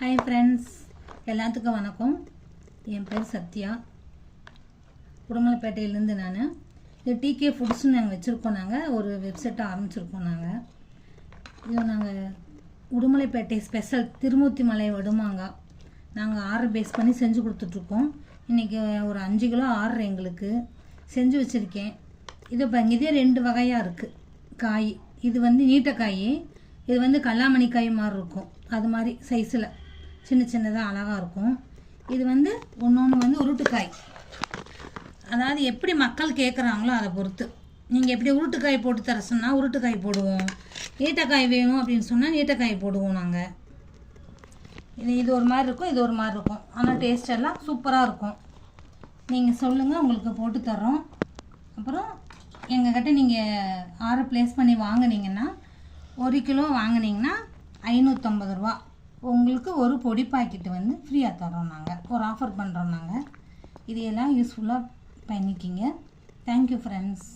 Hi friends, எல்லாத்துக்கும் வணக்கம். என் பேர் சத்யா. உடுமலைப்பேட்டையிலேருந்து நான். இது டிகே ஃபுட்ஸ்னு நாங்கள் வச்சுருக்கோம். நாங்கள் ஒரு வெப்சைட்டை ஆரம்பிச்சிருக்கோம். இது நாங்கள் உடுமலைப்பேட்டை ஸ்பெஷல் திருமூர்த்தி மலை வடுமாங்காய் நாங்கள் ஆர்டர் பேஸ் பண்ணி செஞ்சு கொடுத்துட்ருக்கோம். இன்றைக்கி ஒரு 5 கிலோ ஆர்டர் எங்களுக்கு செஞ்சு வச்சுருக்கேன். இது பாருங்க, இதே 2 வகையாக இருக்குது காய். இது நீட்டக்காய், இது கல்லாமணி காய் மாதிரி இருக்கும். அது மாதிரி சைஸில் சின்ன சின்னதாக அழகாக இருக்கும். இது ஒன்று உருட்டுக்காய். அதாவது எப்படி மக்கள் கேட்குறாங்களோ அதை பொறுத்து. நீங்கள் எப்படி உருட்டுக்காய் போட்டு தர சொன்னால் உருட்டுக்காய் போடுவோம், நீட்டக்காய் வேணும் அப்படின்னு சொன்னால் நீட்டக்காய் போடுவோம் நாங்கள். இது ஒரு மாதிரி இருக்கும், இது ஒரு மாதிரி இருக்கும். ஆனால் டேஸ்ட் எல்லாம் சூப்பராக இருக்கும். நீங்கள் சொல்லுங்கள், உங்களுக்கு போட்டு தர்றோம். அப்புறம் எங்ககிட்ட நீங்கள் ஆர்டர் ப்ளேஸ் பண்ணி வாங்கினீங்கன்னா 1 கிலோ வாங்கினீங்கன்னா 550 ரூபா. உங்களுக்கு ஒரு பொடி பாக்கெட்டு ஃப்ரீயாக தரோம். நாங்கள் ஒரு ஆஃபர் பண்ணுறோம். நாங்கள் இதையெல்லாம் யூஸ்ஃபுல்லாக பண்ணிக்கிங்க. Thank you friends.